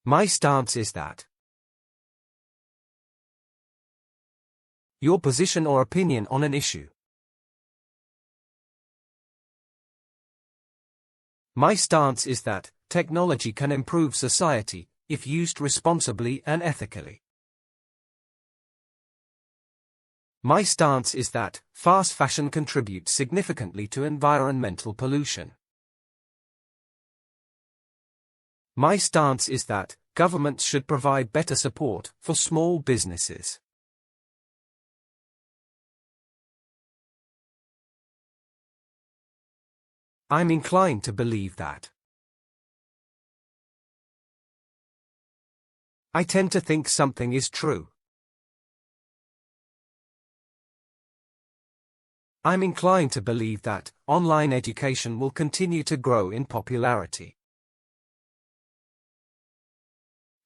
My stance is that your position or opinion on an issue. My stance is that technology can improve society if used responsibly and ethically. My stance is that fast fashion contributes significantly to environmental pollution. My stance is that governments should provide better support for small businesses. I'm inclined to believe that. I tend to think something is true. I'm inclined to believe that online education will continue to grow in popularity.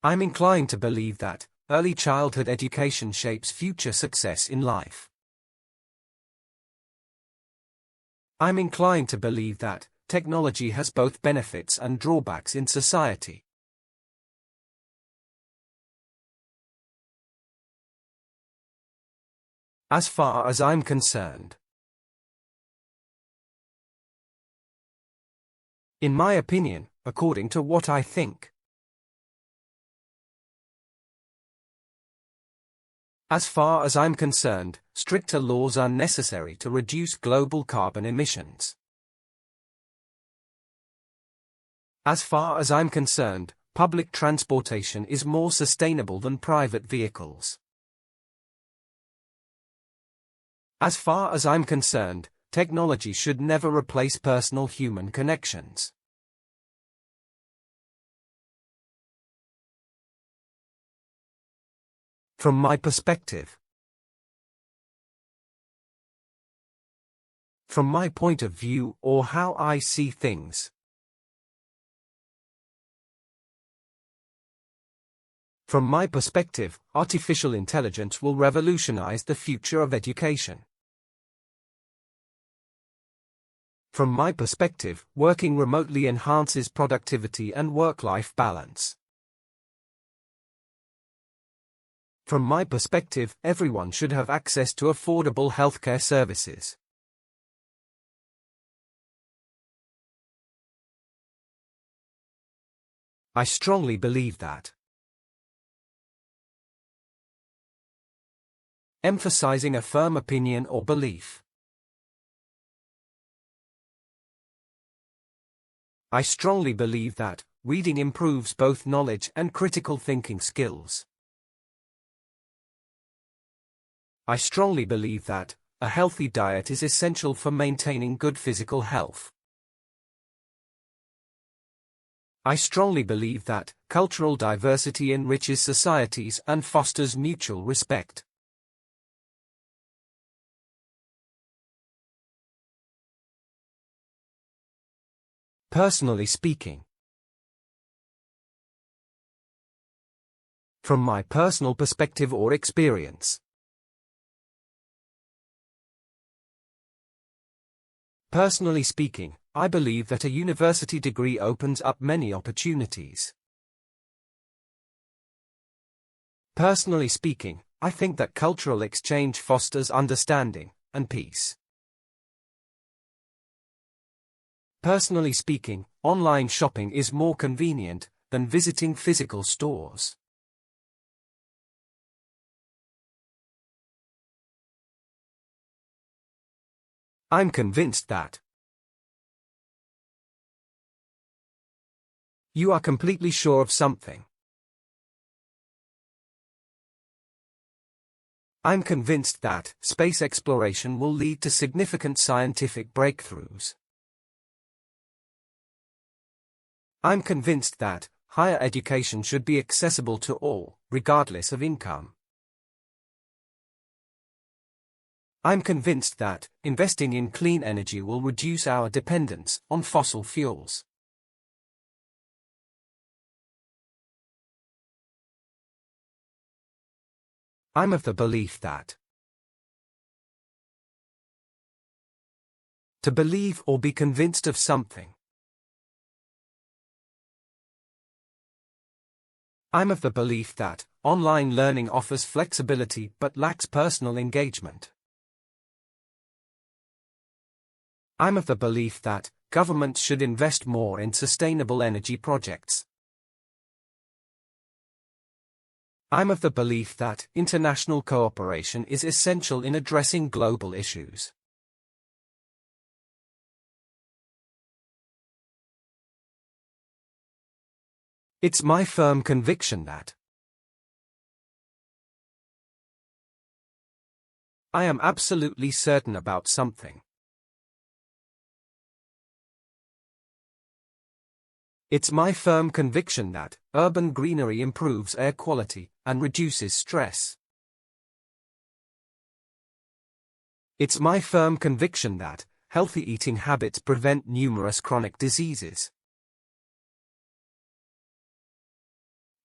I'm inclined to believe that early childhood education shapes future success in life. I'm inclined to believe that technology has both benefits and drawbacks in society. As far as I'm concerned. In my opinion, according to what I think. As far as I'm concerned, stricter laws are necessary to reduce global carbon emissions. As far as I'm concerned, public transportation is more sustainable than private vehicles. As far as I'm concerned, technology should never replace personal human connections. From my perspective. From my point of view or how I see things. From my perspective, artificial intelligence will revolutionize the future of education. From my perspective, working remotely enhances productivity and work-life balance. From my perspective, everyone should have access to affordable healthcare services. I strongly believe that. Emphasizing a firm opinion or belief. I strongly believe that reading improves both knowledge and critical thinking skills. I strongly believe that a healthy diet is essential for maintaining good physical health. I strongly believe that cultural diversity enriches societies and fosters mutual respect. Personally speaking. From my personal perspective or experience. Personally speaking, I believe that a university degree opens up many opportunities. Personally speaking, I think that cultural exchange fosters understanding and peace. Personally speaking, online shopping is more convenient than visiting physical stores. I'm convinced that you are completely sure of something. I'm convinced that space exploration will lead to significant scientific breakthroughs. I'm convinced that higher education should be accessible to all, regardless of income. I'm convinced that investing in clean energy will reduce our dependence on fossil fuels. I'm of the belief that to believe or be convinced of something I'm of the belief that online learning offers flexibility but lacks personal engagement. I'm of the belief that governments should invest more in sustainable energy projects. I'm of the belief that international cooperation is essential in addressing global issues. It's my firm conviction that I am absolutely certain about something. It's my firm conviction that urban greenery improves air quality and reduces stress. It's my firm conviction that healthy eating habits prevent numerous chronic diseases.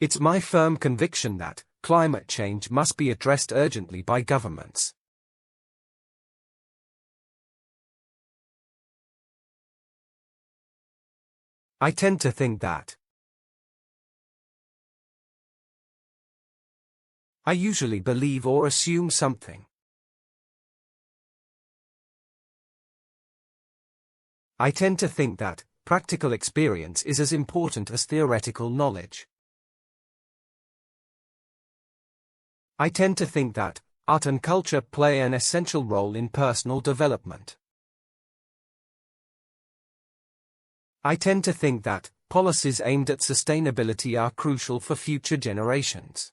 It's my firm conviction that climate change must be addressed urgently by governments. I tend to think that I usually believe or assume something. I tend to think that practical experience is as important as theoretical knowledge. I tend to think that art and culture play an essential role in personal development. I tend to think that policies aimed at sustainability are crucial for future generations.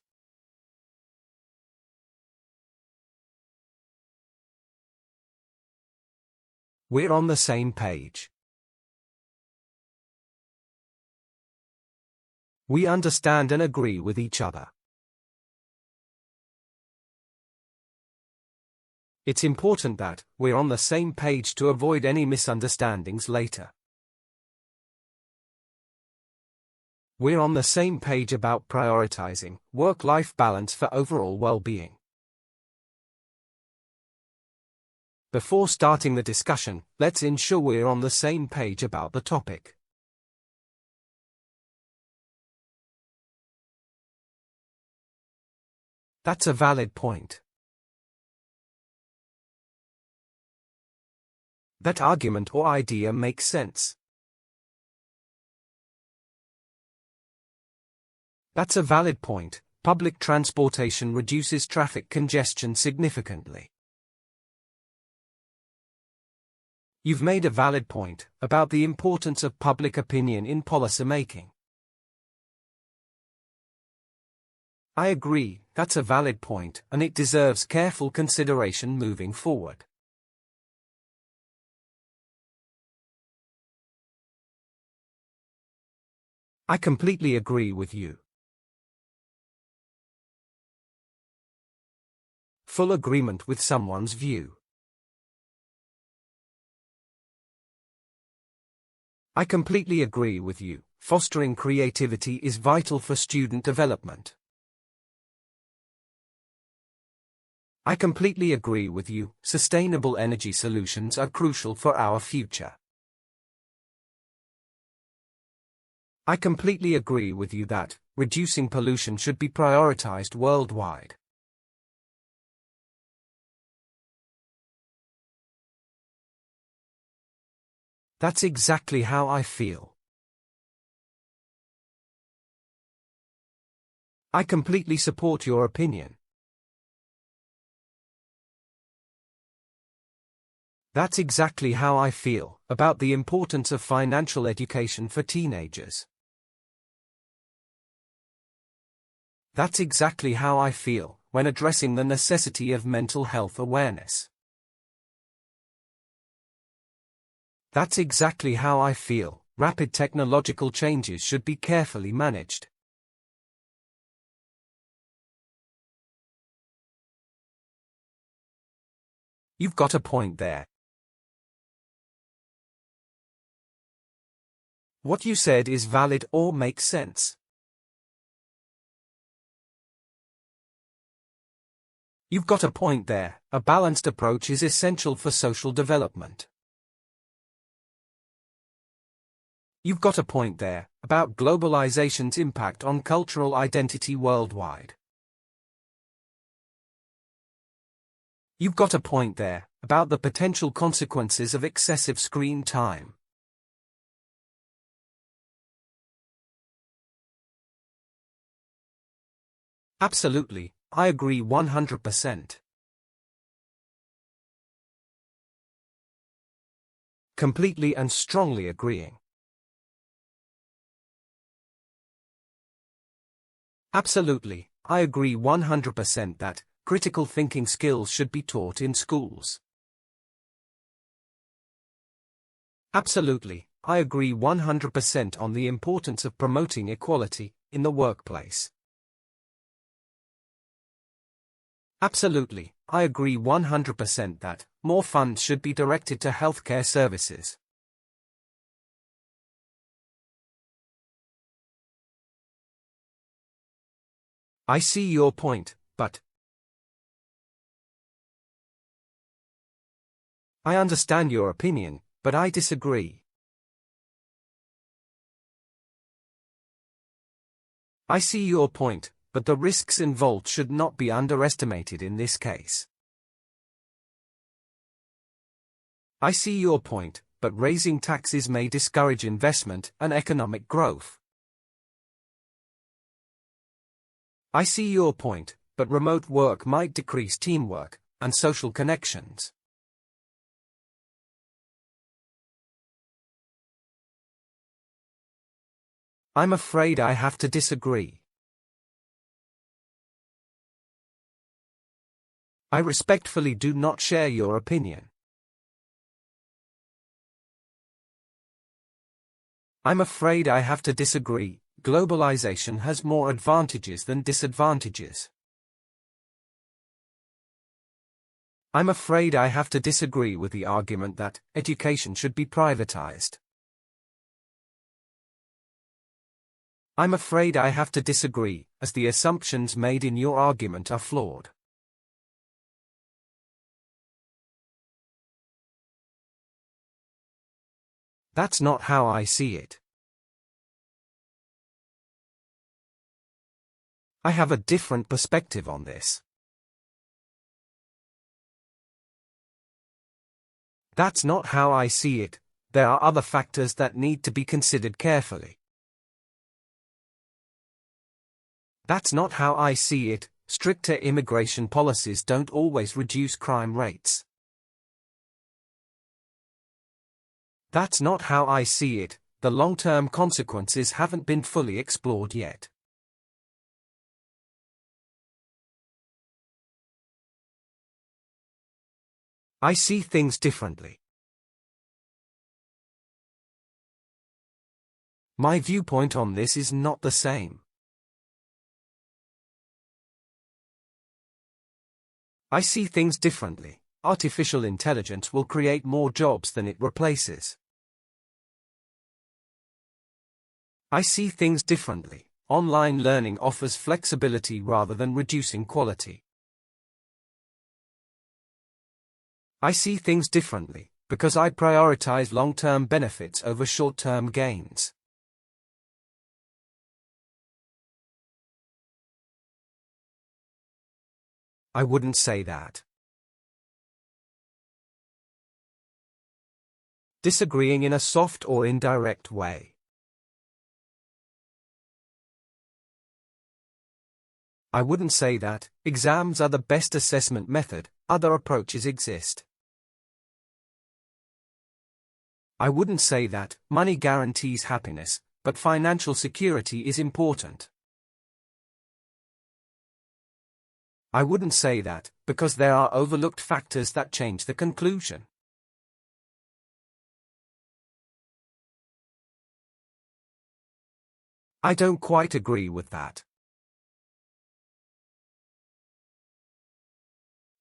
We're on the same page. We understand and agree with each other. It's important that we're on the same page to avoid any misunderstandings later. We're on the same page about prioritizing work-life balance for overall well-being. Before starting the discussion, let's ensure we're on the same page about the topic. That's a valid point. That argument or idea makes sense. That's a valid point. Public transportation reduces traffic congestion significantly. You've made a valid point about the importance of public opinion in policymaking. I agree, that's a valid point, and it deserves careful consideration moving forward. I completely agree with you. Full agreement with someone's view. I completely agree with you. Fostering creativity is vital for student development. I completely agree with you. Sustainable energy solutions are crucial for our future. I completely agree with you that reducing pollution should be prioritized worldwide. That's exactly how I feel. I completely support your opinion. That's exactly how I feel about the importance of financial education for teenagers. That's exactly how I feel when addressing the necessity of mental health awareness. That's exactly how I feel. Rapid technological changes should be carefully managed. You've got a point there. What you said is valid or makes sense. You've got a point there. A balanced approach is essential for social development. You've got a point there. A about globalization's impact on cultural identity worldwide. You've got a point there, about the potential consequences of excessive screen time. Absolutely, I agree 100%. Completely and strongly agreeing. Absolutely, I agree 100% that critical thinking skills should be taught in schools. Absolutely, I agree 100% on the importance of promoting equality in the workplace. Absolutely, I agree 100% that more funds should be directed to healthcare services. I see your point, but I understand your opinion, but I disagree. I see your point, but the risks involved should not be underestimated in this case. I see your point, but raising taxes may discourage investment and economic growth. I see your point, but remote work might decrease teamwork and social connections. I'm afraid I have to disagree. I respectfully do not share your opinion. I'm afraid I have to disagree. Globalization has more advantages than disadvantages. I'm afraid I have to disagree with the argument that education should be privatized. I'm afraid I have to disagree, as the assumptions made in your argument are flawed. That's not how I see it. I have a different perspective on this. That's not how I see it. There are other factors that need to be considered carefully. That's not how I see it. Stricter immigration policies don't always reduce crime rates. That's not how I see it. The long-term consequences haven't been fully explored yet. I see things differently. My viewpoint on this is not the same. I see things differently. Artificial intelligence will create more jobs than it replaces. I see things differently. Online learning offers flexibility rather than reducing quality. I see things differently, because I prioritize long-term benefits over short-term gains. I wouldn't say that. Disagreeing in a soft or indirect way. I wouldn't say that. Exams are the best assessment method. Other approaches exist. I wouldn't say that. Money guarantees happiness, but financial security is important. I wouldn't say that, because there are overlooked factors that change the conclusion. I don't quite agree with that.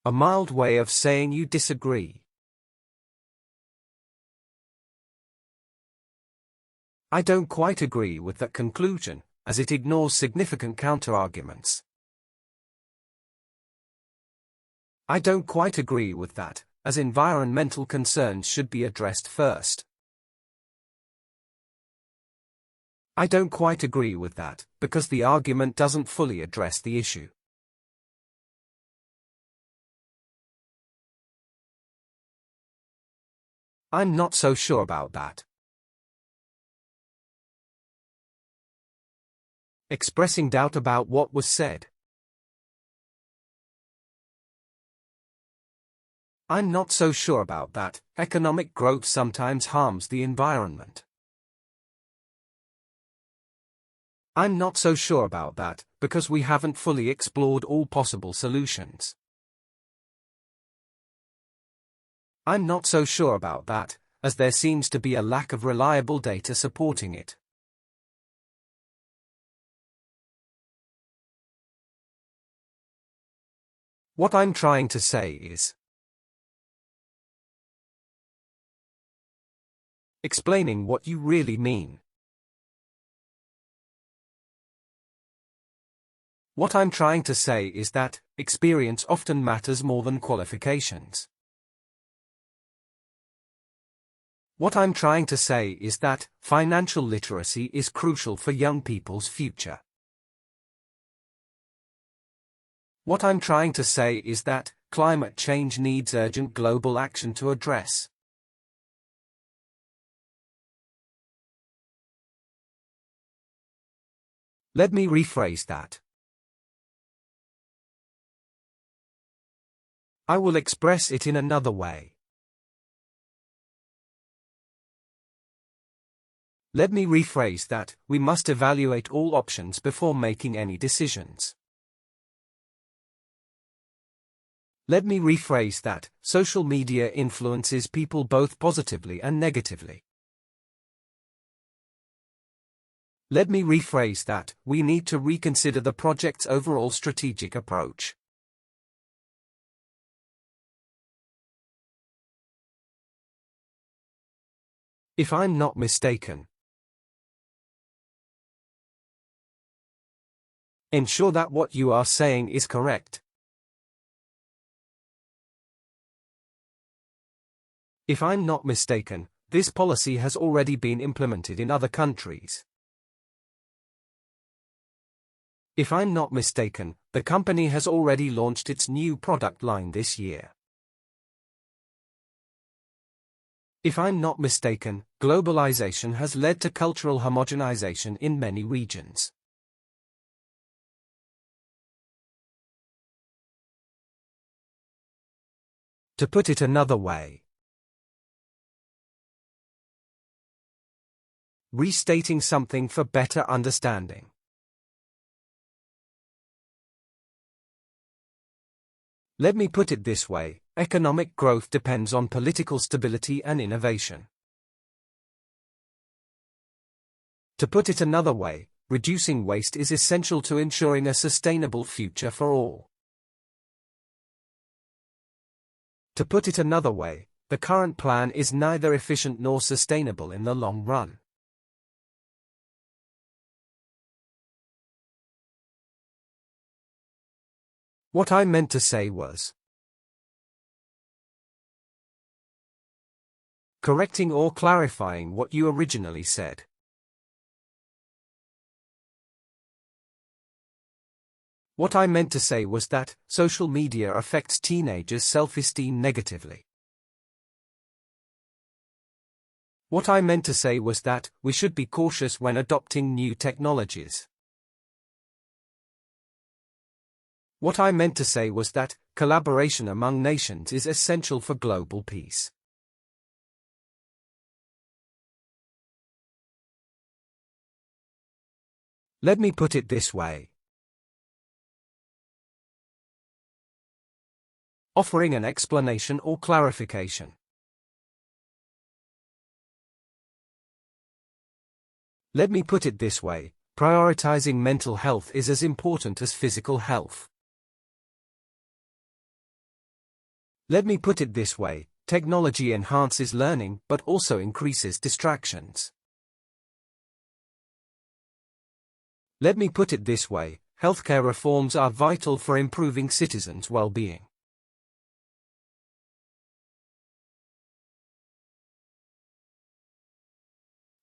A mild way of saying you disagree. I don't quite agree with that conclusion, as it ignores significant counterarguments. I don't quite agree with that, as environmental concerns should be addressed first. I don't quite agree with that, because the argument doesn't fully address the issue. I'm not so sure about that. Expressing doubt about what was said. I'm not so sure about that. Economic growth sometimes harms the environment. I'm not so sure about that, because we haven't fully explored all possible solutions. I'm not so sure about that, as there seems to be a lack of reliable data supporting it. What I'm trying to say is explaining what you really mean. What I'm trying to say is that experience often matters more than qualifications. What I'm trying to say is that financial literacy is crucial for young people's future. What I'm trying to say is that climate change needs urgent global action to address. Let me rephrase that. I will express it in another way. Let me rephrase that. We must evaluate all options before making any decisions. Let me rephrase that. Social media influences people both positively and negatively. Let me rephrase that. We need to reconsider the project's overall strategic approach. If I'm not mistaken, ensure that what you are saying is correct. If I'm not mistaken, this policy has already been implemented in other countries. If I'm not mistaken, the company has already launched its new product line this year. If I'm not mistaken, globalization has led to cultural homogenization in many regions. To put it another way, restating something for better understanding. Let me put it this way, economic growth depends on political stability and innovation. To put it another way, reducing waste is essential to ensuring a sustainable future for all. To put it another way, the current plan is neither efficient nor sustainable in the long run. What I meant to say was correcting or clarifying what you originally said. What I meant to say was that social media affects teenagers' self-esteem negatively. What I meant to say was that we should be cautious when adopting new technologies. What I meant to say was that collaboration among nations is essential for global peace. Let me put it this way. Offering an explanation or clarification. Let me put it this way. Prioritizing mental health is as important as physical health. Let me put it this way. Technology enhances learning but also increases distractions. Let me put it this way. Healthcare reforms are vital for improving citizens' well-being.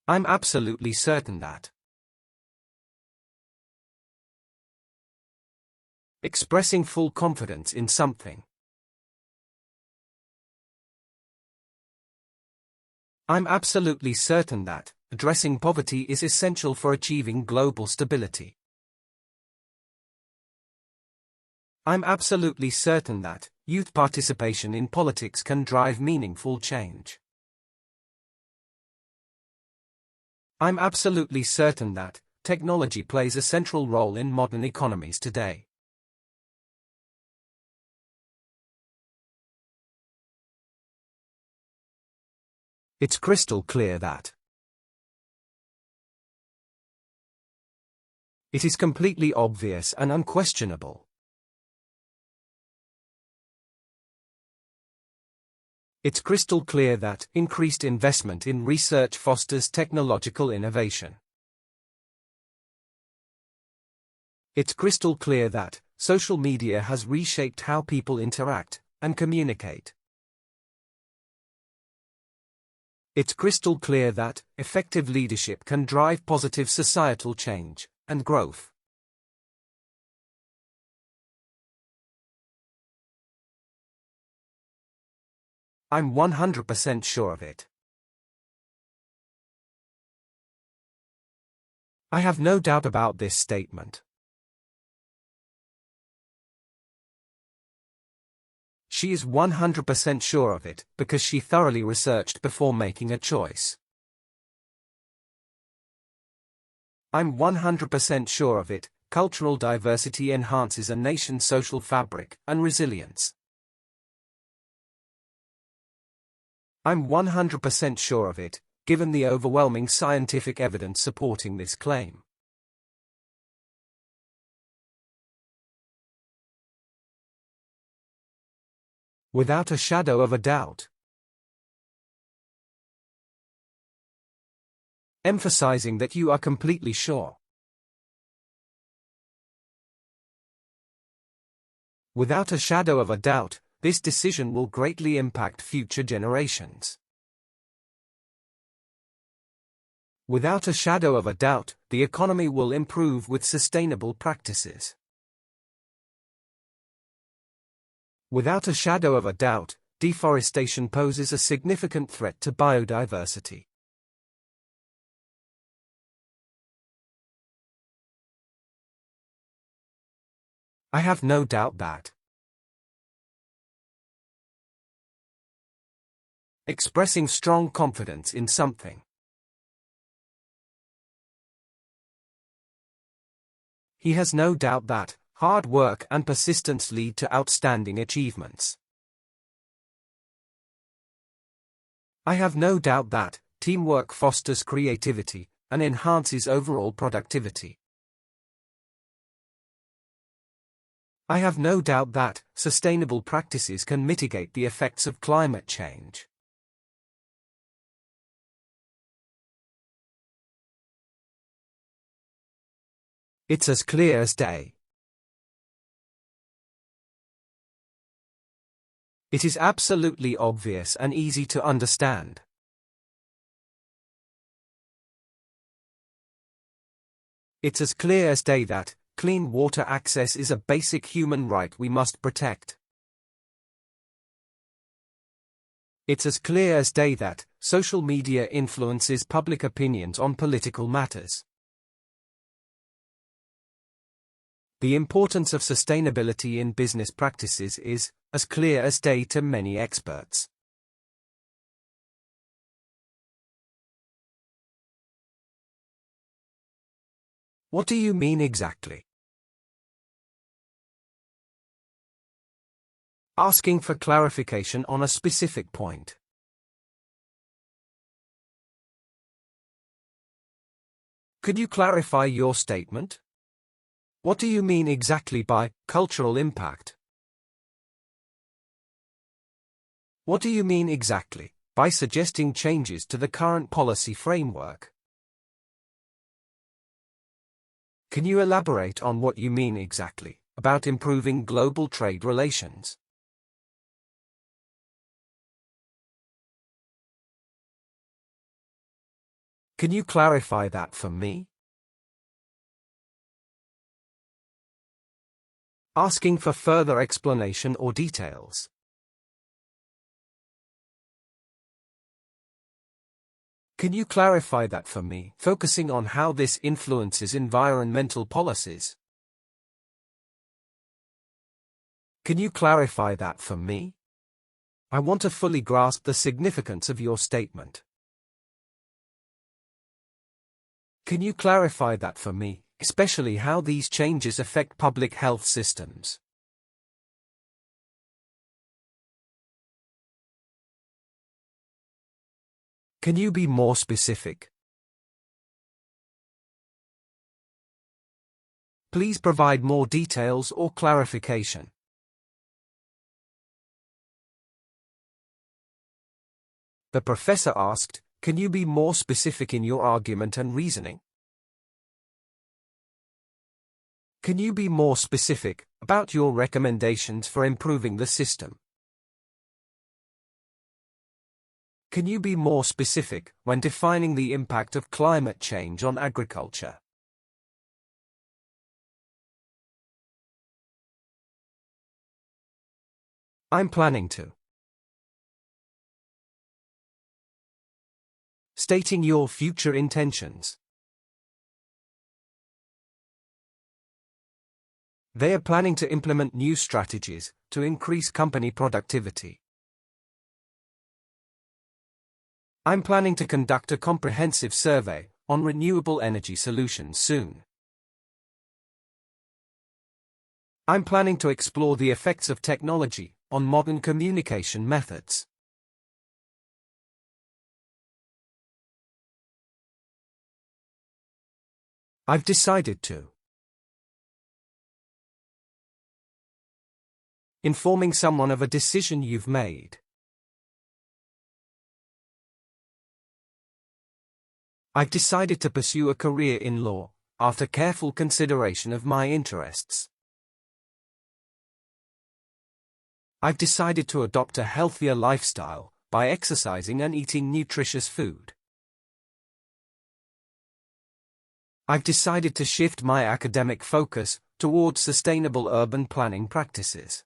I'm absolutely certain that Expressing full confidence in something. I'm absolutely certain that addressing poverty is essential for achieving global stability. I'm absolutely certain that youth participation in politics can drive meaningful change. I'm absolutely certain that technology plays a central role in modern economies today. It's crystal clear that it is completely obvious and unquestionable. It's crystal clear that increased investment in research fosters technological innovation. It's crystal clear that social media has reshaped how people interact and communicate. It's crystal clear that effective leadership can drive positive societal change and growth. I'm 100% sure of it. I have no doubt about this statement. She is 100% sure of it because she thoroughly researched before making a choice. I'm 100% sure of it. Cultural diversity enhances a nation's social fabric and resilience. I'm 100% sure of it, given the overwhelming scientific evidence supporting this claim. Without a shadow of a doubt. Emphasizing that you are completely sure. Without a shadow of a doubt, this decision will greatly impact future generations. Without a shadow of a doubt, the economy will improve with sustainable practices. Without a shadow of a doubt, deforestation poses a significant threat to biodiversity. I have no doubt that expressing strong confidence in something. He has no doubt that hard work and persistence lead to outstanding achievements. I have no doubt that teamwork fosters creativity and enhances overall productivity. I have no doubt that sustainable practices can mitigate the effects of climate change. It's as clear as day. It is absolutely obvious and easy to understand. It's as clear as day that clean water access is a basic human right we must protect. It's as clear as day that social media influences public opinions on political matters. The importance of sustainability in business practices is as clear as day to many experts. What do you mean exactly? Asking for clarification on a specific point. Could you clarify your statement? What do you mean exactly by cultural impact? What do you mean exactly by suggesting changes to the current policy framework? Can you elaborate on what you mean exactly about improving global trade relations? Can you clarify that for me? asking for further explanation or details. Can you clarify that for me, focusing on how this influences environmental policies? Can you clarify that for me? I want to fully grasp the significance of your statement. Can you clarify that for me, especially how these changes affect public health systems? Can you be more specific? Please provide more details or clarification. The professor asked, "Can you be more specific in your argument and reasoning?" Can you be more specific about your recommendations for improving the system? Can you be more specific when defining the impact of climate change on agriculture? I'm planning to. Stating your future intentions. They are planning to implement new strategies to increase company productivity. I'm planning to conduct a comprehensive survey on renewable energy solutions soon. I'm planning to explore the effects of technology on modern communication methods. I've decided to. Informing someone of a decision you've made. I've decided to pursue a career in law, after careful consideration of my interests. I've decided to adopt a healthier lifestyle by exercising and eating nutritious food. I've decided to shift my academic focus towards sustainable urban planning practices.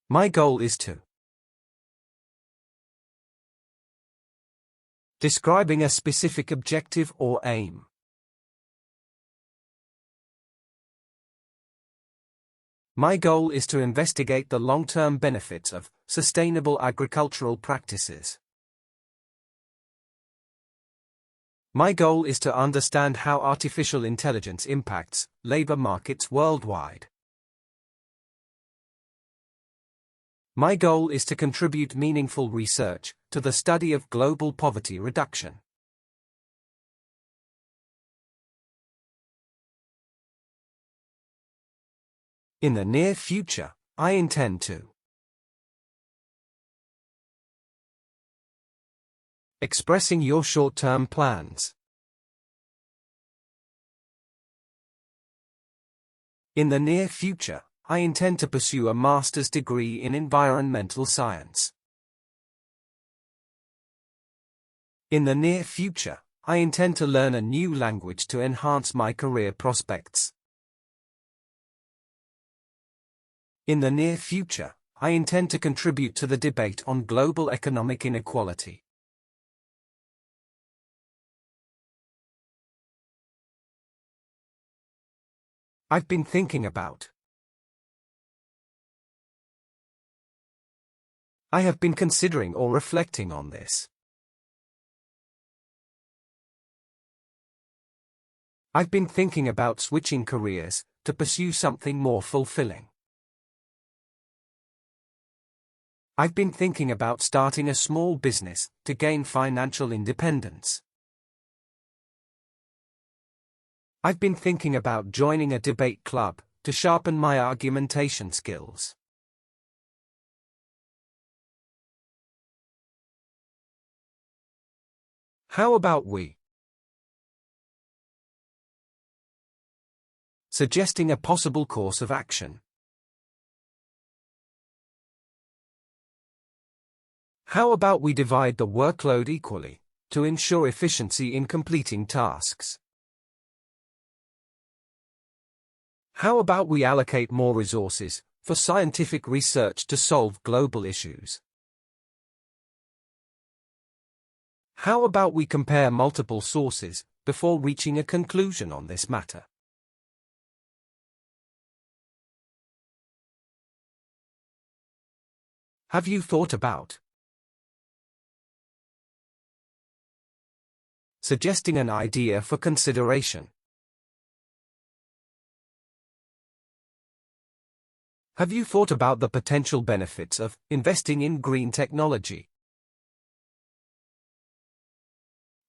My goal is to. Describing a specific objective or aim. My goal is to investigate the long-term benefits of sustainable agricultural practices. My goal is to understand how artificial intelligence impacts labor markets worldwide. My goal is to contribute meaningful research to the study of global poverty reduction. In the near future, I intend to. Expressing your short-term plans. In the near future, I intend to pursue a master's degree in environmental science. In the near future, I intend to learn a new language to enhance my career prospects. In the near future, I intend to contribute to the debate on global economic inequality. I've been thinking about. I have been considering or reflecting on this. I've been thinking about switching careers to pursue something more fulfilling. I've been thinking about starting a small business to gain financial independence. I've been thinking about joining a debate club to sharpen my argumentation skills. How about we? Suggesting a possible course of action. How about we divide the workload equally, to ensure efficiency in completing tasks. How about we allocate more resources for scientific research to solve global issues? How about we compare multiple sources before reaching a conclusion on this matter? Have you thought about suggesting an idea for consideration? Have you thought about the potential benefits of investing in green technology?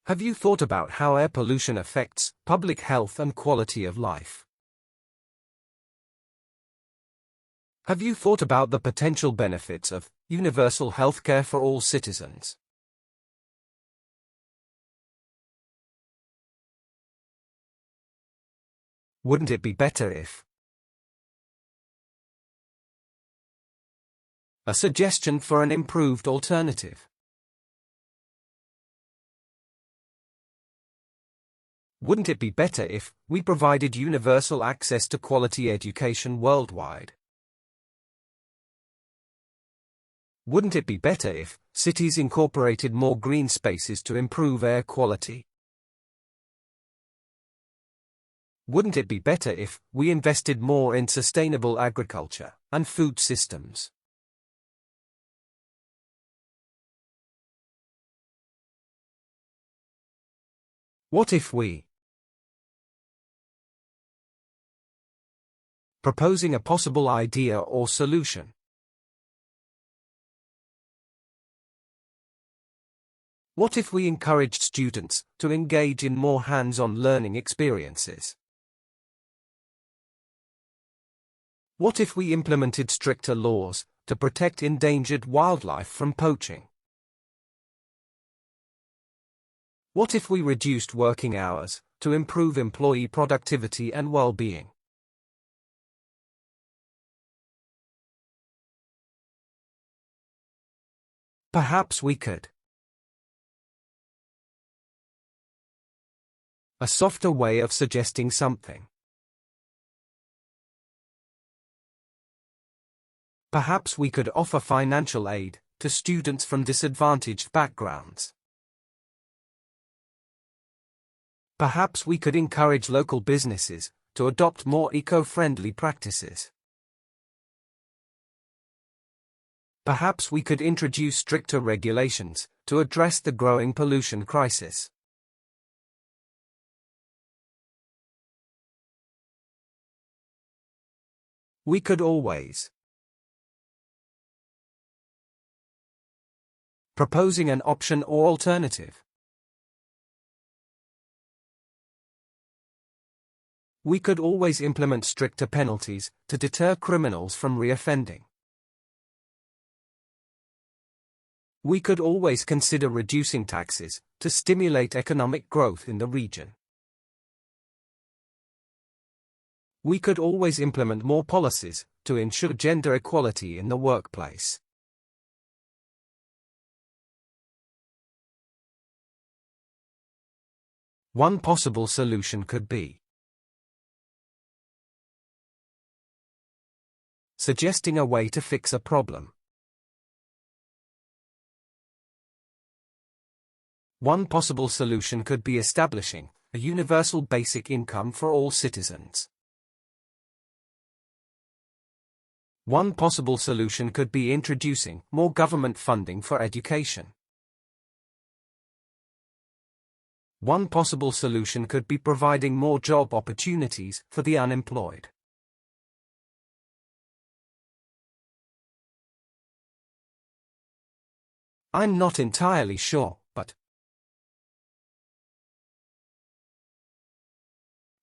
Have you thought about how air pollution affects public health and quality of life? Have you thought about the potential benefits of universal healthcare for all citizens? Wouldn't it be better if a suggestion for an improved alternative? Wouldn't it be better if we provided universal access to quality education worldwide? Wouldn't it be better if cities incorporated more green spaces to improve air quality? Wouldn't it be better if we invested more in sustainable agriculture and food systems? What if we proposing a possible idea or solution? What if we encouraged students to engage in more hands-on learning experiences? What if we implemented stricter laws to protect endangered wildlife from poaching? What if we reduced working hours to improve employee productivity and well-being? Perhaps we could. A softer way of suggesting something. Perhaps we could offer financial aid to students from disadvantaged backgrounds. Perhaps we could encourage local businesses to adopt more eco-friendly practices. Perhaps we could introduce stricter regulations to address the growing pollution crisis. We could always proposing an option or alternative. We could always implement stricter penalties to deter criminals from reoffending. We could always consider reducing taxes to stimulate economic growth in the region. We could always implement more policies to ensure gender equality in the workplace. One possible solution could be suggesting a way to fix a problem. One possible solution could be establishing a universal basic income for all citizens. One possible solution could be introducing more government funding for education. One possible solution could be providing more job opportunities for the unemployed. I'm not entirely sure, but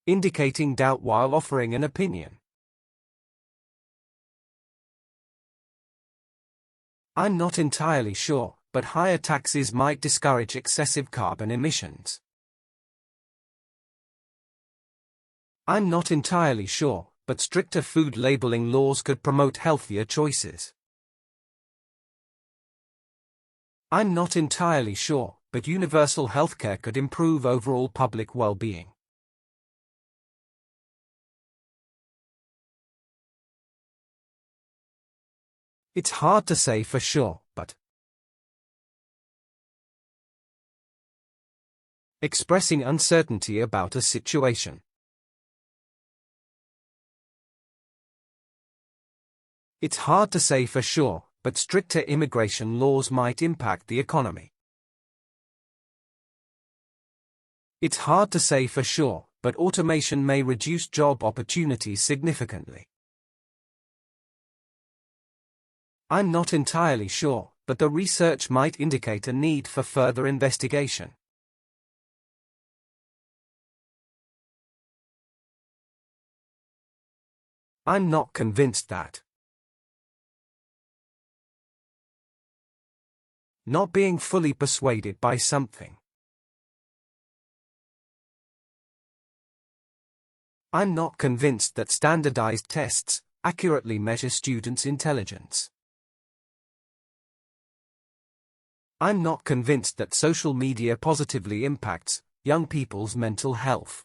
indicating doubt while offering an opinion. I'm not entirely sure, but higher taxes might discourage excessive carbon emissions. I'm not entirely sure, but stricter food labeling laws could promote healthier choices. I'm not entirely sure, but universal healthcare could improve overall public well-being. It's hard to say for sure, but expressing uncertainty about a situation. It's hard to say for sure, but stricter immigration laws might impact the economy. It's hard to say for sure, but automation may reduce job opportunities significantly. I'm not entirely sure, but the research might indicate a need for further investigation. I'm not convinced that. Not being fully persuaded by something. I'm not convinced that standardized tests accurately measure students' intelligence. I'm not convinced that social media positively impacts young people's mental health.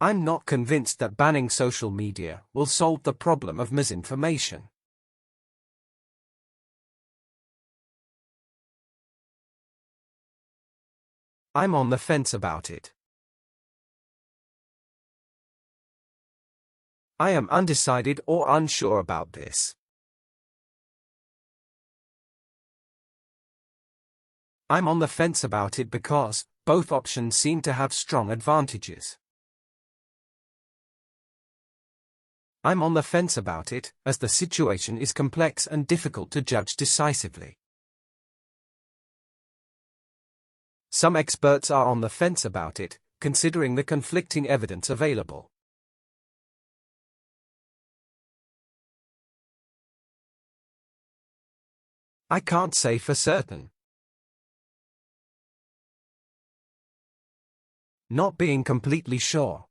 I'm not convinced that banning social media will solve the problem of misinformation. I'm on the fence about it. I am undecided or unsure about this. I'm on the fence about it because both options seem to have strong advantages. I'm on the fence about it, as the situation is complex and difficult to judge decisively. Some experts are on the fence about it, considering the conflicting evidence available. I can't say for certain. Not being completely sure.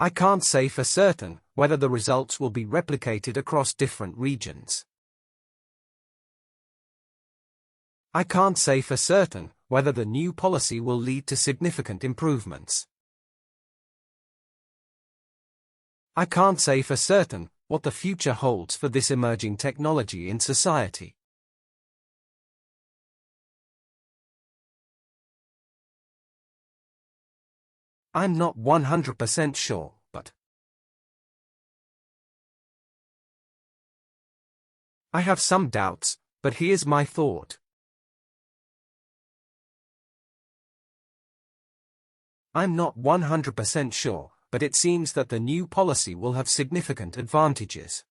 I can't say for certain whether the results will be replicated across different regions. I can't say for certain whether the new policy will lead to significant improvements. I can't say for certain what the future holds for this emerging technology in society. I'm not 100% sure, but I have some doubts, but here's my thought. I'm not 100% sure, but it seems that the new policy will have significant advantages.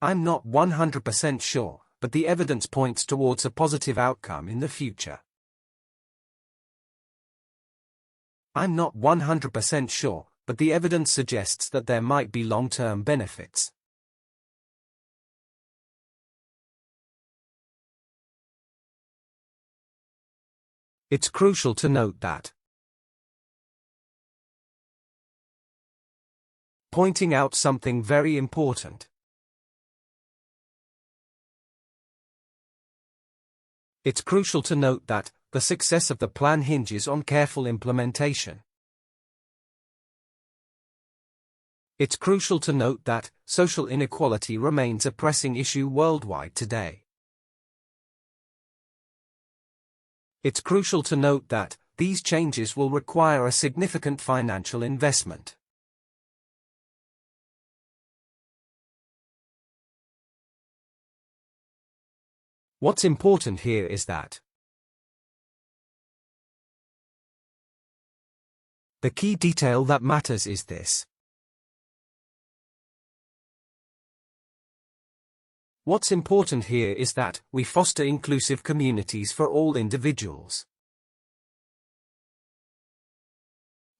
I'm not 100% sure, but the evidence points towards a positive outcome in the future. I'm not 100% sure, but the evidence suggests that there might be long-term benefits. It's crucial to note that pointing out something very important. It's crucial to note that the success of the plan hinges on careful implementation. It's crucial to note that social inequality remains a pressing issue worldwide today. It's crucial to note that these changes will require a significant financial investment. What's important here is that the key detail that matters is this. What's important here is that we foster inclusive communities for all individuals.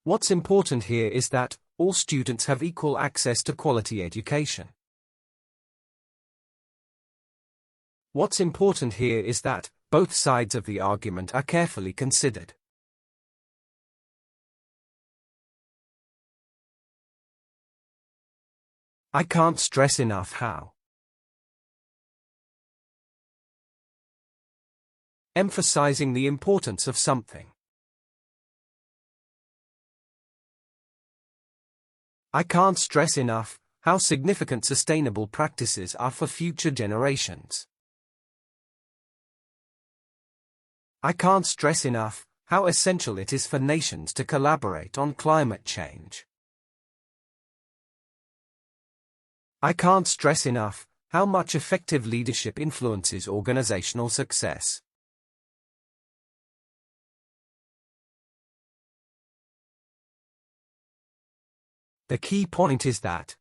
What's important here is that all students have equal access to quality education. What's important here is that both sides of the argument are carefully considered. I can't stress enough how. Emphasizing the importance of something. I can't stress enough how significant sustainable practices are for future generations. I can't stress enough how essential it is for nations to collaborate on climate change. I can't stress enough how much effective leadership influences organizational success. The key point is that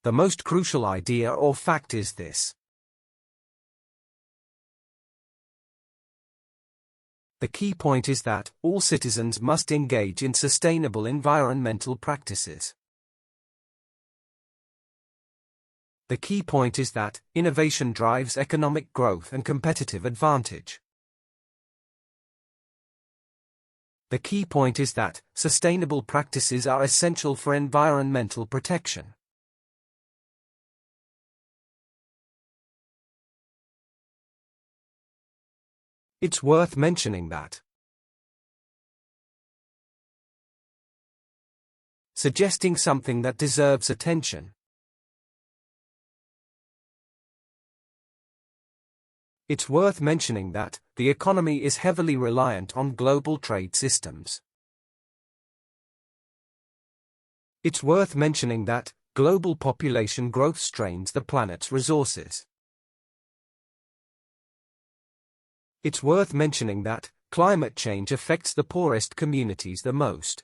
the most crucial idea or fact is this. The key point is that all citizens must engage in sustainable environmental practices. The key point is that innovation drives economic growth and competitive advantage. The key point is that sustainable practices are essential for environmental protection. It's worth mentioning that suggesting something that deserves attention. It's worth mentioning that the economy is heavily reliant on global trade systems. It's worth mentioning that global population growth strains the planet's resources. It's worth mentioning that climate change affects the poorest communities the most.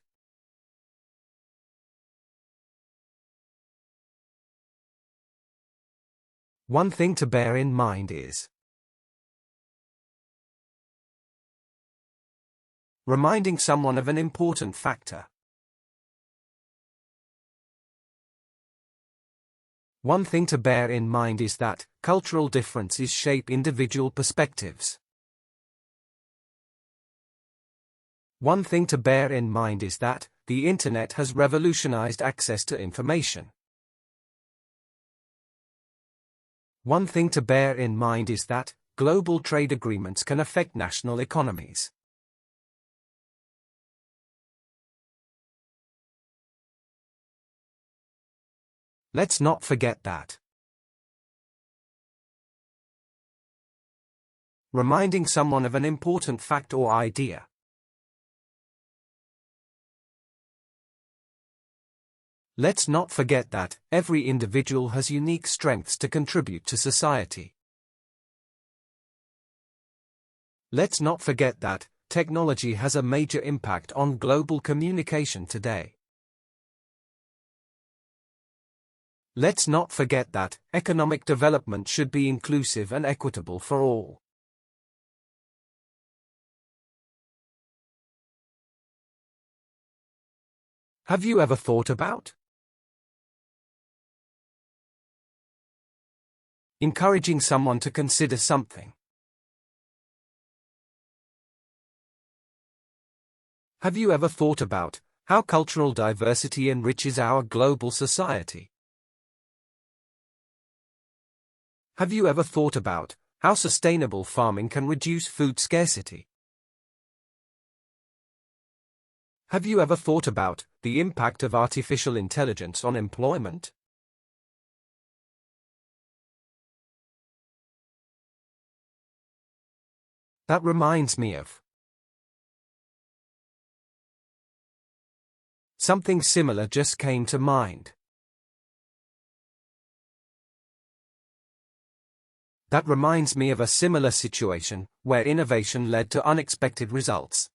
One thing to bear in mind is reminding someone of an important factor. One thing to bear in mind is that cultural differences shape individual perspectives. One thing to bear in mind is that the internet has revolutionized access to information. One thing to bear in mind is that global trade agreements can affect national economies. Let's not forget that. Reminding someone of an important fact or idea. Let's not forget that every individual has unique strengths to contribute to society. Let's not forget that technology has a major impact on global communication today. Let's not forget that economic development should be inclusive and equitable for all. Have you ever thought about encouraging someone to consider something? Have you ever thought about how cultural diversity enriches our global society? Have you ever thought about how sustainable farming can reduce food scarcity? Have you ever thought about the impact of artificial intelligence on employment? That reminds me of something similar just came to mind. That reminds me of a similar situation where innovation led to unexpected results.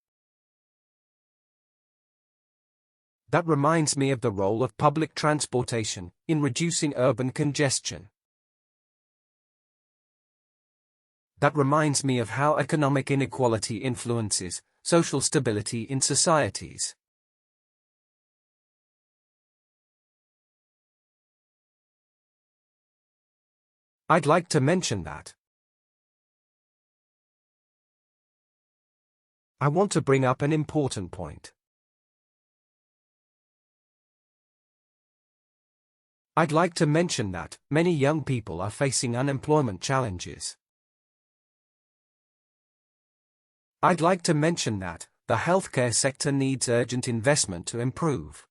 That reminds me of the role of public transportation in reducing urban congestion. That reminds me of how economic inequality influences social stability in societies. I'd like to mention that I want to bring up an important point. I'd like to mention that many young people are facing unemployment challenges. I'd like to mention that the healthcare sector needs urgent investment to improve.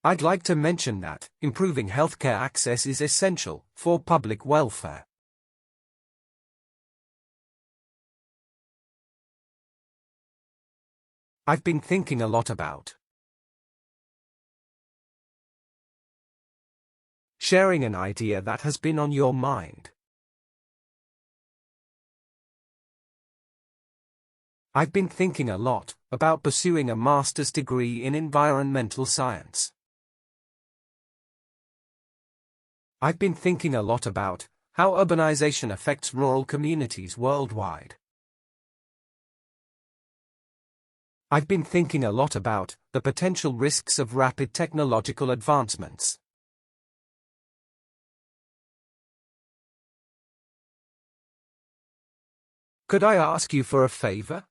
I'd like to mention that improving healthcare access is essential for public welfare. I've been thinking a lot about. Sharing an idea that has been on your mind. I've been thinking a lot about pursuing a master's degree in environmental science. I've been thinking a lot about how urbanization affects rural communities worldwide. I've been thinking a lot about the potential risks of rapid technological advancements. Could I ask you for a favor?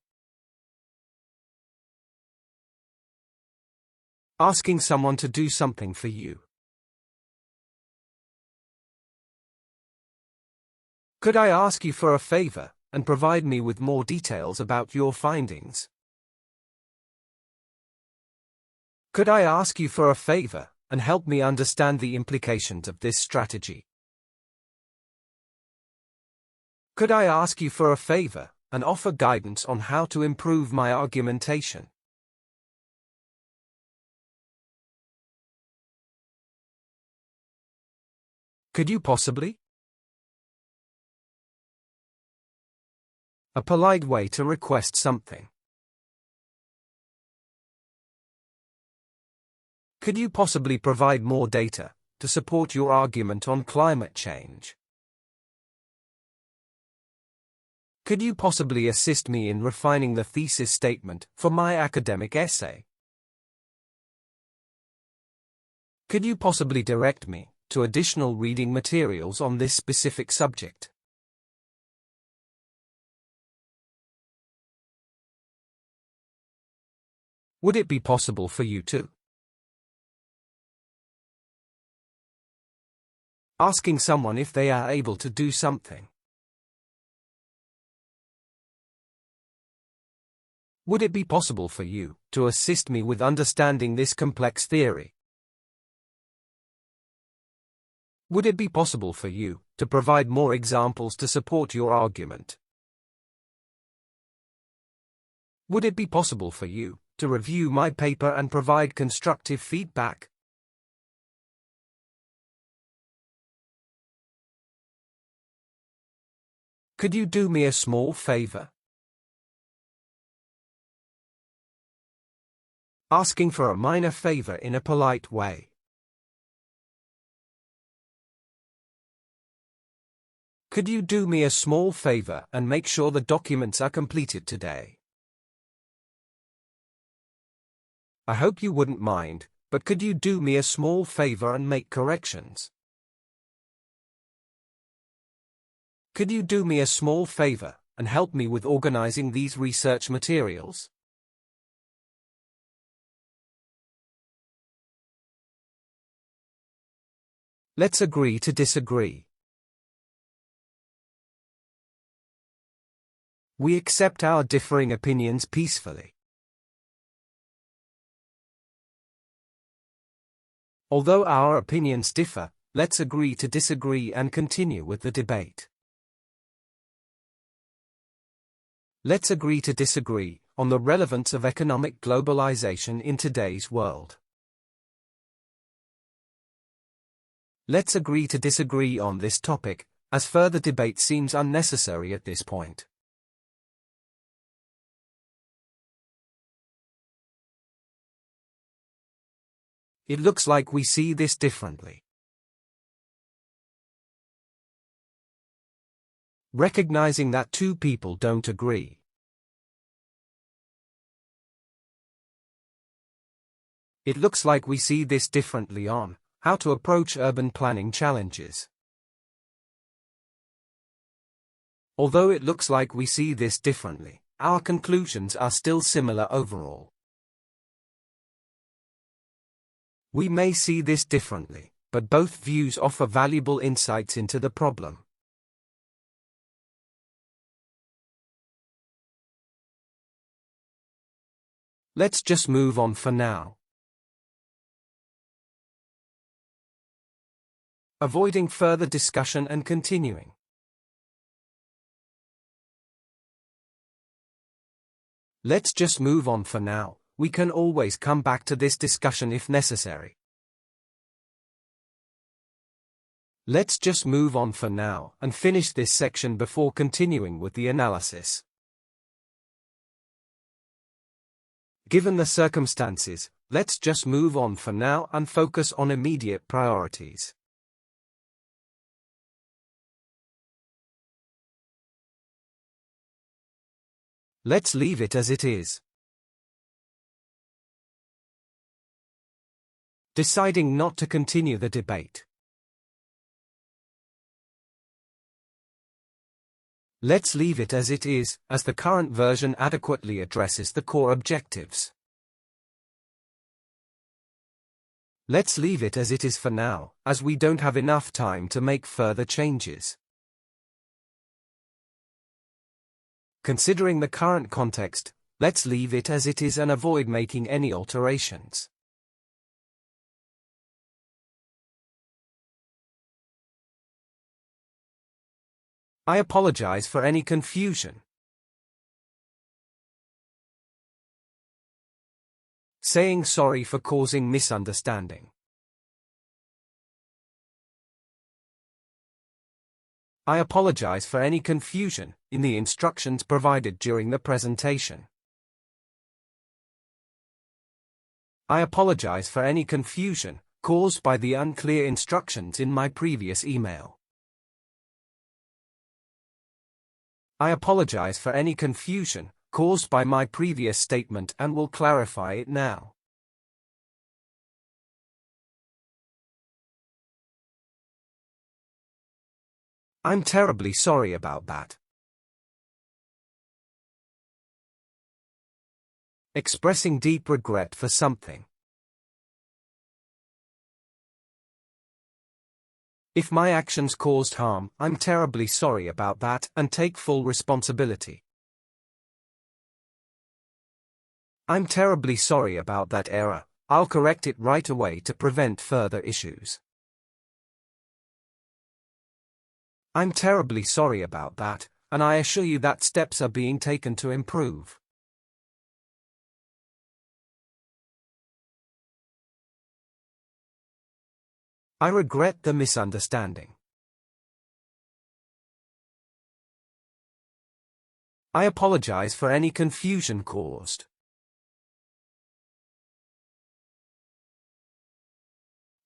Asking someone to do something for you. Could I ask you for a favor and provide me with more details about your findings? Could I ask you for a favor and help me understand the implications of this strategy? Could I ask you for a favor and offer guidance on how to improve my argumentation? Could you possibly? A polite way to request something. Could you possibly provide more data to support your argument on climate change? Could you possibly assist me in refining the thesis statement for my academic essay? Could you possibly direct me to additional reading materials on this specific subject? Would it be possible for you to? Asking someone if they are able to do something. Would it be possible for you to assist me with understanding this complex theory? Would it be possible for you to provide more examples to support your argument? Would it be possible for you to review my paper and provide constructive feedback? Could you do me a small favor? Asking for a minor favor in a polite way. Could you do me a small favor and make sure the documents are completed today? I hope you wouldn't mind, but could you do me a small favor and make corrections? Could you do me a small favor and help me with organizing these research materials? Let's agree to disagree. We accept our differing opinions peacefully. Although our opinions differ, let's agree to disagree and continue with the debate. Let's agree to disagree on the relevance of economic globalization in today's world. Let's agree to disagree on this topic, as further debate seems unnecessary at this point. It looks like we see this differently. Recognizing that two people don't agree. It looks like we see this differently on how to approach urban planning challenges. Although it looks like we see this differently, our conclusions are still similar overall. We may see this differently, but both views offer valuable insights into the problem. Let's just move on for now. Avoiding further discussion and continuing. Let's just move on for now. We can always come back to this discussion if necessary. Let's just move on for now and finish this section before continuing with the analysis. Given the circumstances, let's just move on for now and focus on immediate priorities. Let's leave it as it is. Deciding not to continue the debate. Let's leave it as it is, as the current version adequately addresses the core objectives. Let's leave it as it is for now, as we don't have enough time to make further changes. Considering the current context, let's leave it as it is and avoid making any alterations. I apologize for any confusion. Saying sorry for causing misunderstanding. I apologize for any confusion in the instructions provided during the presentation. I apologize for any confusion caused by the unclear instructions in my previous email. I apologize for any confusion caused by my previous statement and will clarify it now. I'm terribly sorry about that. Expressing deep regret for something. If my actions caused harm, I'm terribly sorry about that and take full responsibility. I'm terribly sorry about that error. I'll correct it right away to prevent further issues. I'm terribly sorry about that, and I assure you that steps are being taken to improve. I regret the misunderstanding. I apologize for any confusion caused.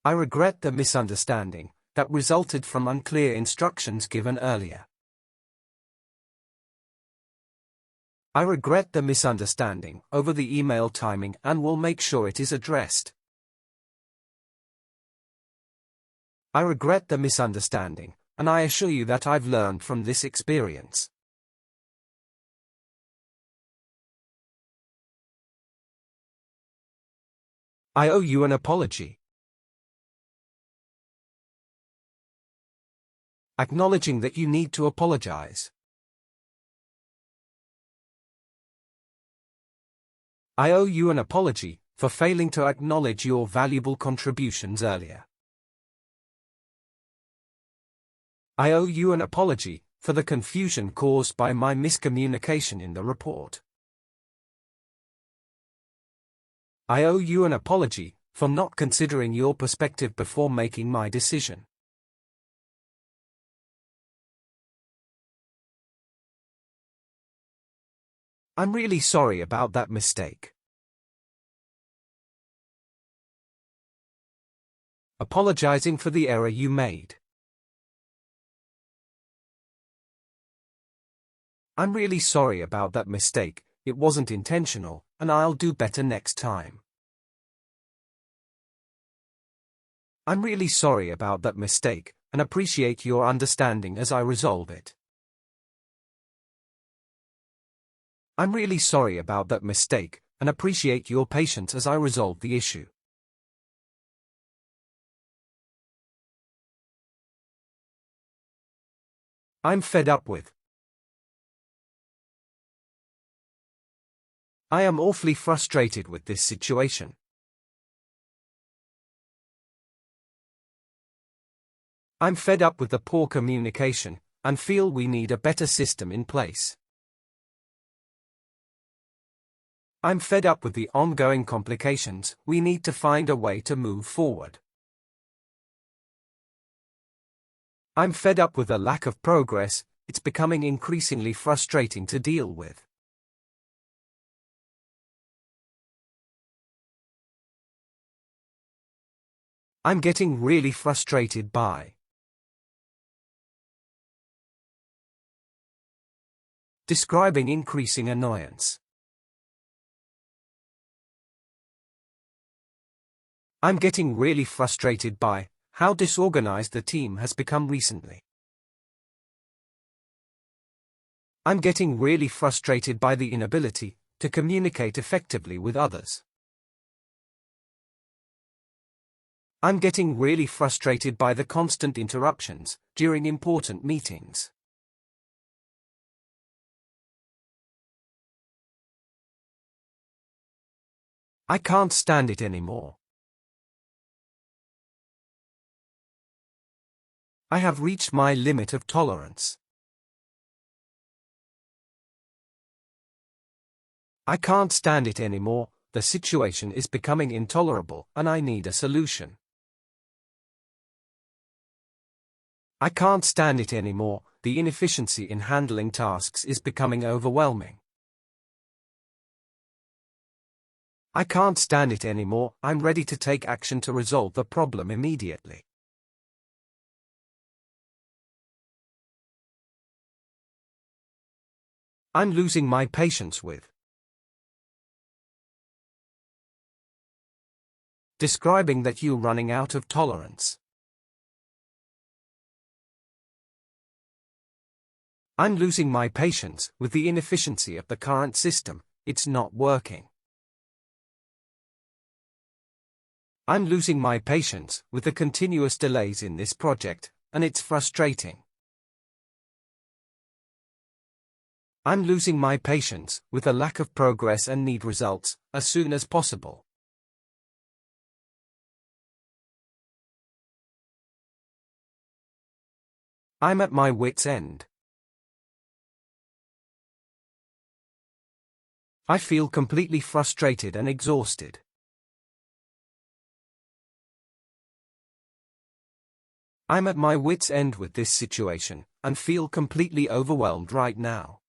I regret the misunderstanding that resulted from unclear instructions given earlier. I regret the misunderstanding over the email timing and will make sure it is addressed. I regret the misunderstanding, and I assure you that I've learned from this experience. I owe you an apology. Acknowledging that you need to apologize. I owe you an apology for failing to acknowledge your valuable contributions earlier. I owe you an apology for the confusion caused by my miscommunication in the report. I owe you an apology for not considering your perspective before making my decision. I'm really sorry about that mistake. Apologizing for the error you made. I'm really sorry about that mistake. It wasn't intentional, and I'll do better next time. I'm really sorry about that mistake, and appreciate your understanding as I resolve it. I'm really sorry about that mistake, and appreciate your patience as I resolve the issue. I'm fed up with. I am awfully frustrated with this situation. I'm fed up with the poor communication and feel we need a better system in place. I'm fed up with the ongoing complications. We need to find a way to move forward. I'm fed up with the lack of progress. It's becoming increasingly frustrating to deal with. I'm getting really frustrated by. Describing increasing annoyance. I'm getting really frustrated by how disorganized the team has become recently. I'm getting really frustrated by the inability to communicate effectively with others. I'm getting really frustrated by the constant interruptions during important meetings. I can't stand it anymore. I have reached my limit of tolerance. I can't stand it anymore. The situation is becoming intolerable and I need a solution. I can't stand it anymore. The inefficiency in handling tasks is becoming overwhelming. I can't stand it anymore. I'm ready to take action to resolve the problem immediately. I'm losing my patience with. Describing that you're running out of tolerance. I'm losing my patience with the inefficiency of the current system. It's not working. I'm losing my patience with the continuous delays in this project, and it's frustrating. I'm losing my patience with the lack of progress and need results as soon as possible. I'm at my wit's end. I feel completely frustrated and exhausted. I'm at my wit's end with this situation and feel completely overwhelmed right now.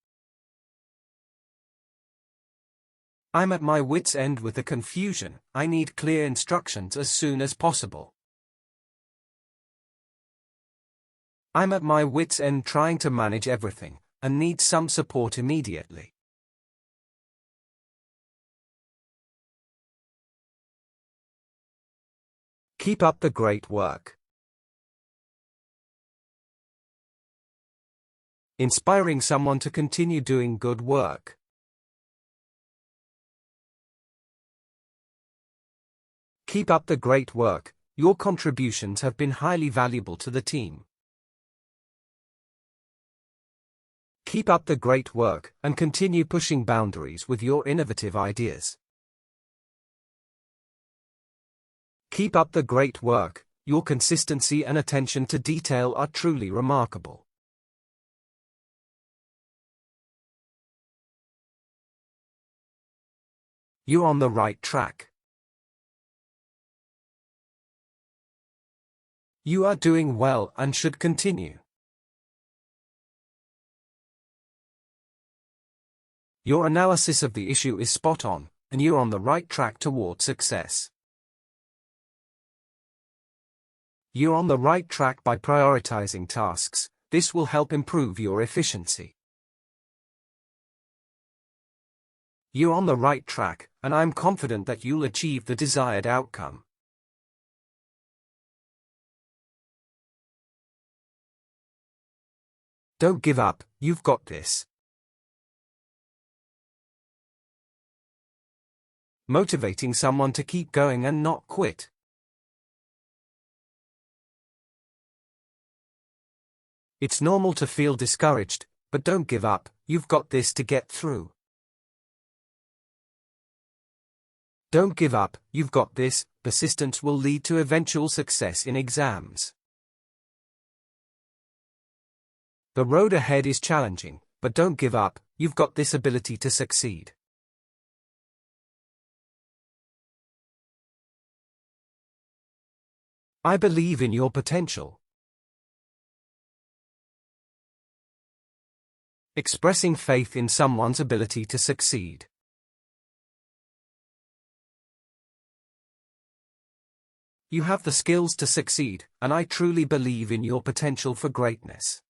I'm at my wit's end with the confusion. I need clear instructions as soon as possible. I'm at my wit's end trying to manage everything and need some support immediately. Keep up the great work. Inspiring someone to continue doing good work. Keep up the great work. Your contributions have been highly valuable to the team. Keep up the great work and continue pushing boundaries with your innovative ideas. Keep up the great work. Your consistency and attention to detail are truly remarkable. You're on the right track. You are doing well and should continue. Your analysis of the issue is spot on, and you're on the right track toward success. You're on the right track by prioritizing tasks. This will help improve your efficiency. You're on the right track, and I'm confident that you'll achieve the desired outcome. Don't give up, you've got this. Motivating someone to keep going and not quit. It's normal to feel discouraged, but don't give up, you've got this to get through. Don't give up, you've got this, persistence will lead to eventual success in exams. The road ahead is challenging, but don't give up, you've got this ability to succeed. I believe in your potential. Expressing faith in someone's ability to succeed. You have the skills to succeed, and I truly believe in your potential for greatness.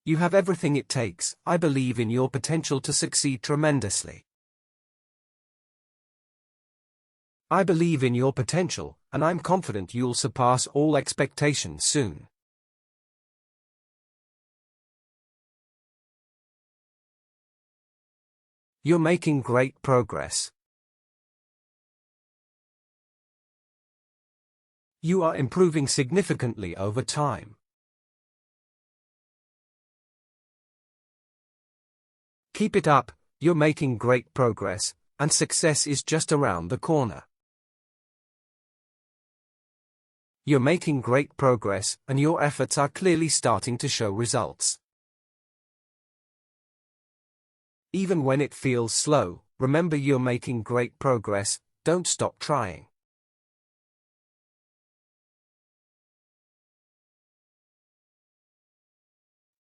You have everything it takes, I believe in your potential to succeed tremendously. I believe in your potential, and I'm confident you'll surpass all expectations soon. You're making great progress. You are improving significantly over time. Keep it up, you're making great progress, and success is just around the corner. You're making great progress, and your efforts are clearly starting to show results. Even when it feels slow, remember you're making great progress, don't stop trying.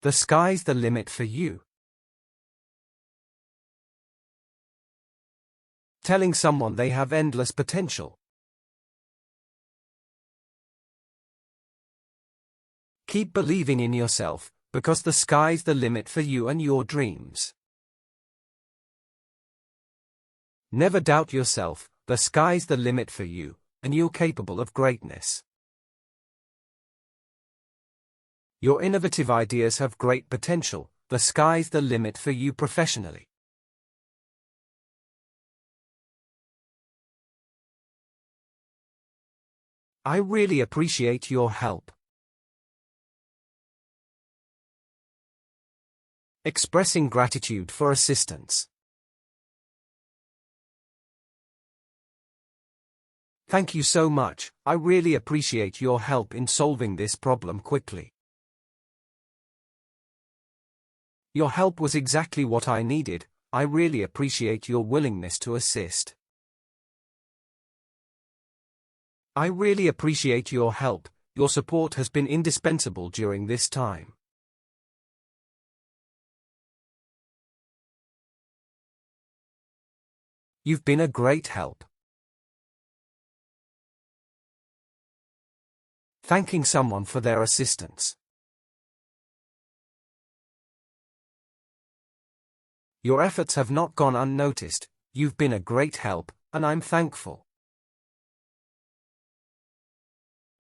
The sky's the limit for you. Telling someone they have endless potential. Keep believing in yourself, because the sky's the limit for you and your dreams. Never doubt yourself, the sky's the limit for you, and you're capable of greatness. Your innovative ideas have great potential, the sky's the limit for you professionally. I really appreciate your help. Expressing gratitude for assistance. Thank you so much, I really appreciate your help in solving this problem quickly. Your help was exactly what I needed, I really appreciate your willingness to assist. I really appreciate your help, your support has been indispensable during this time. You've been a great help. Thanking someone for their assistance. Your efforts have not gone unnoticed, you've been a great help, and I'm thankful.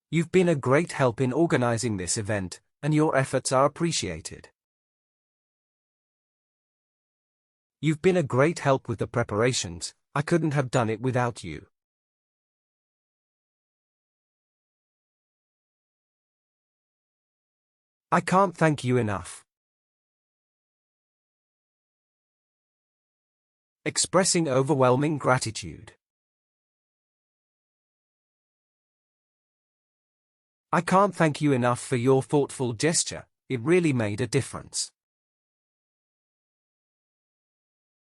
You've been a great help in organizing this event, and your efforts are appreciated. You've been a great help with the preparations, I couldn't have done it without you. I can't thank you enough. Expressing overwhelming gratitude. I can't thank you enough for your thoughtful gesture, it really made a difference.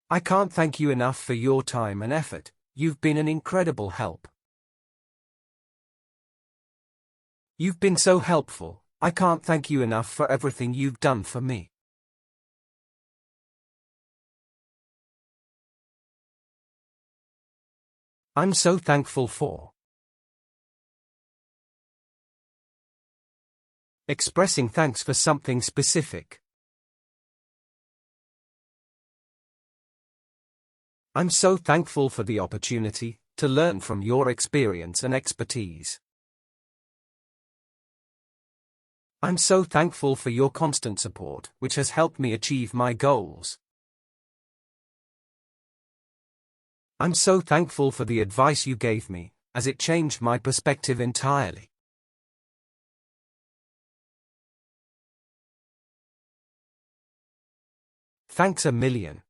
I can't thank you enough for your time and effort, you've been an incredible help. You've been so helpful, I can't thank you enough for everything you've done for me. I'm so thankful for. Expressing thanks for something specific. I'm so thankful for the opportunity to learn from your experience and expertise. I'm so thankful for your constant support, which has helped me achieve my goals. I'm so thankful for the advice you gave me, as it changed my perspective entirely. Thanks a million.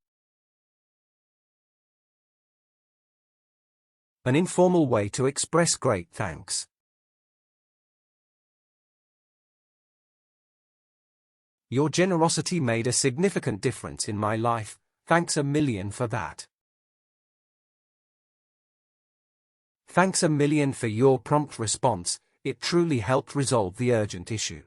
An informal way to express great thanks. Your generosity made a significant difference in my life. Thanks a million for that. Thanks a million for your prompt response. It truly helped resolve the urgent issue.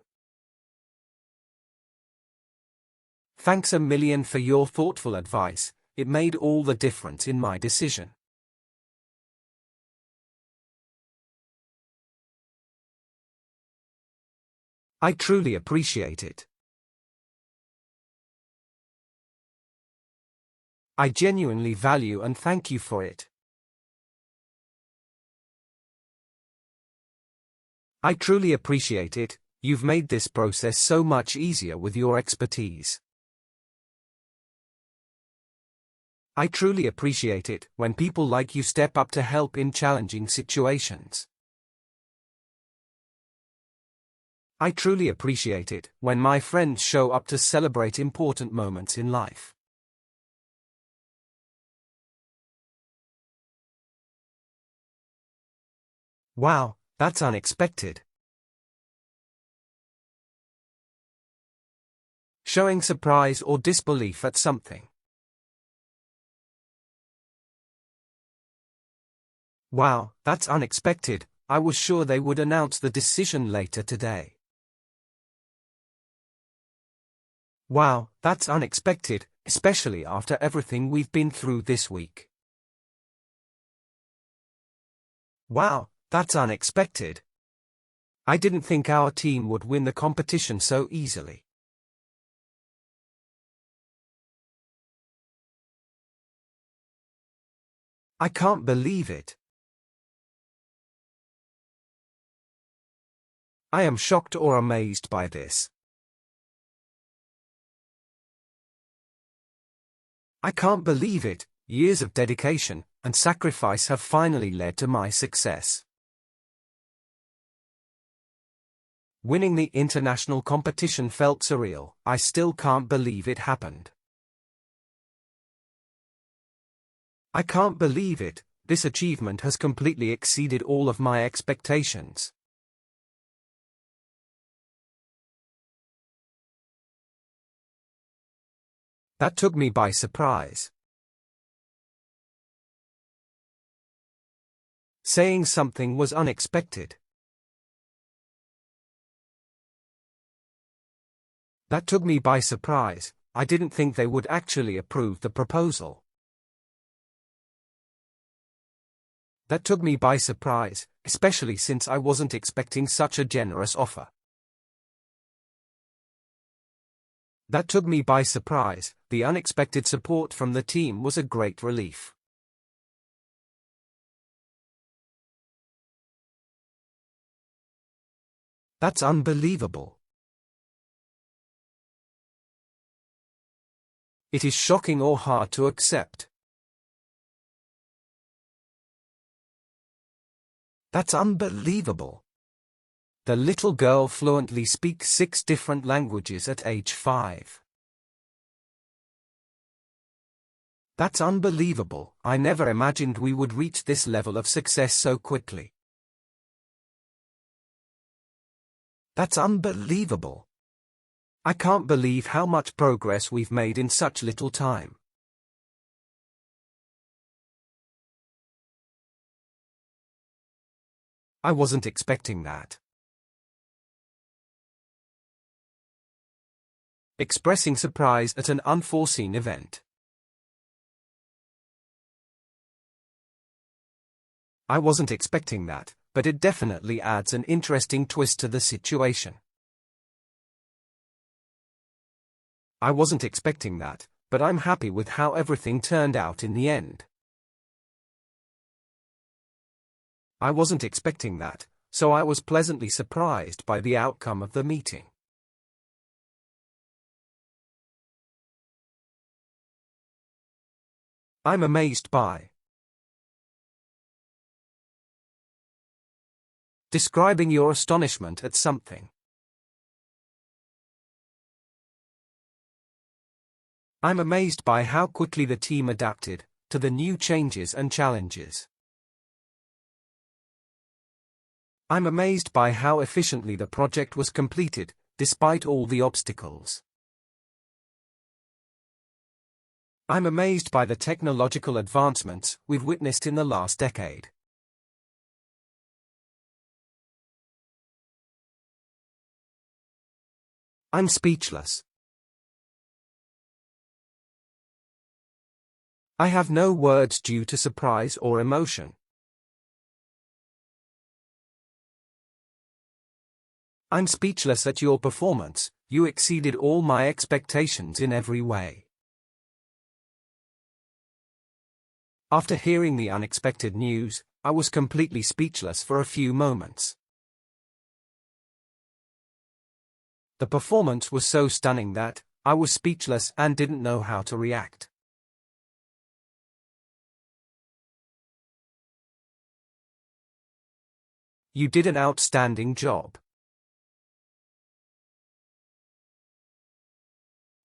Thanks a million for your thoughtful advice. It made all the difference in my decision. I truly appreciate it. I genuinely value and thank you for it. I truly appreciate it. You've made this process so much easier with your expertise. I truly appreciate it when people like you step up to help in challenging situations. I truly appreciate it when my friends show up to celebrate important moments in life. Wow, that's unexpected. Showing surprise or disbelief at something. Wow, that's unexpected. I was sure they would announce the decision later today. Wow, that's unexpected, especially after everything we've been through this week. Wow, that's unexpected. I didn't think our team would win the competition so easily. I can't believe it. I am shocked or amazed by this. I can't believe it. Years of dedication and sacrifice have finally led to my success. Winning the international competition felt surreal. I still can't believe it happened. I can't believe it. This achievement has completely exceeded all of my expectations. That took me by surprise. Saying something was unexpected. That took me by surprise. I didn't think they would actually approve the proposal. That took me by surprise, especially since I wasn't expecting such a generous offer. That took me by surprise. The unexpected support from the team was a great relief. That's unbelievable. It is shocking or hard to accept. That's unbelievable. The little girl fluently speaks 6 different languages at age 5. That's unbelievable. I never imagined we would reach this level of success so quickly. That's unbelievable. I can't believe how much progress we've made in such little time. I wasn't expecting that. Expressing surprise at an unforeseen event. I wasn't expecting that, but it definitely adds an interesting twist to the situation. I wasn't expecting that, but I'm happy with how everything turned out in the end. I wasn't expecting that, so I was pleasantly surprised by the outcome of the meeting. I'm amazed by. Describing your astonishment at something. I'm amazed by how quickly the team adapted to the new changes and challenges. I'm amazed by how efficiently the project was completed, despite all the obstacles. I'm amazed by the technological advancements we've witnessed in the last decade. I'm speechless. I have no words due to surprise or emotion. I'm speechless at your performance. You exceeded all my expectations in every way. After hearing the unexpected news, I was completely speechless for a few moments. The performance was so stunning that I was speechless and didn't know how to react. You did an outstanding job.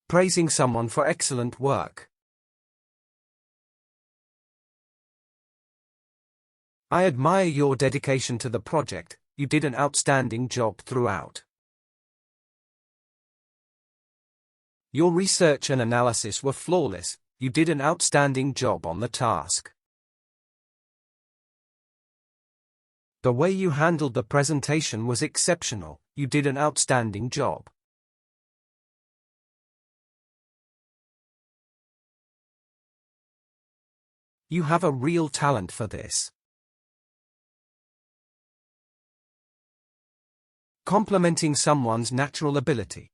Praising someone for excellent work. I admire your dedication to the project. You did an outstanding job throughout. Your research and analysis were flawless. You did an outstanding job on the task. The way you handled the presentation was exceptional. You did an outstanding job. You have a real talent for this. Complimenting someone's natural ability.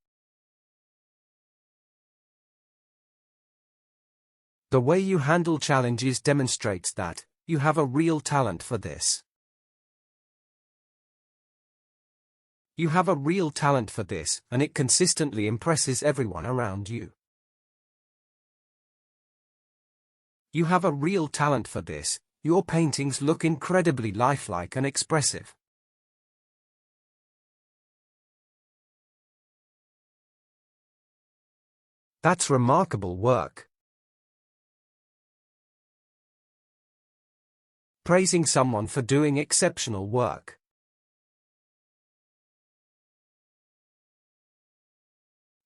The way you handle challenges demonstrates that you have a real talent for this. You have a real talent for this, and it consistently impresses everyone around you. You have a real talent for this. Your paintings look incredibly lifelike and expressive. That's remarkable work. Praising someone for doing exceptional work.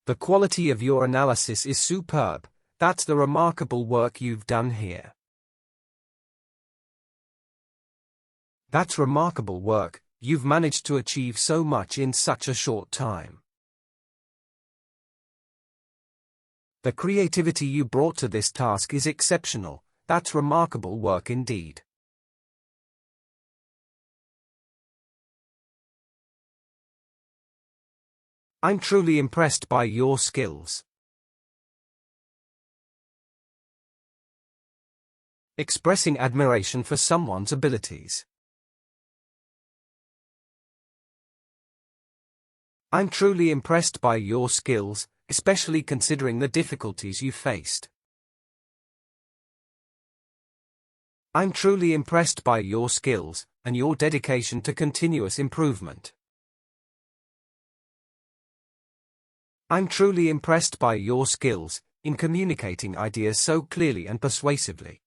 The quality of your analysis is superb. That's the remarkable work you've done here. That's remarkable work. You've managed to achieve so much in such a short time. The creativity you brought to this task is exceptional. That's remarkable work indeed. I'm truly impressed by your skills. Expressing admiration for someone's abilities. I'm truly impressed by your skills, especially considering the difficulties you faced. I'm truly impressed by your skills and your dedication to continuous improvement. I'm truly impressed by your skills in communicating ideas so clearly and persuasively.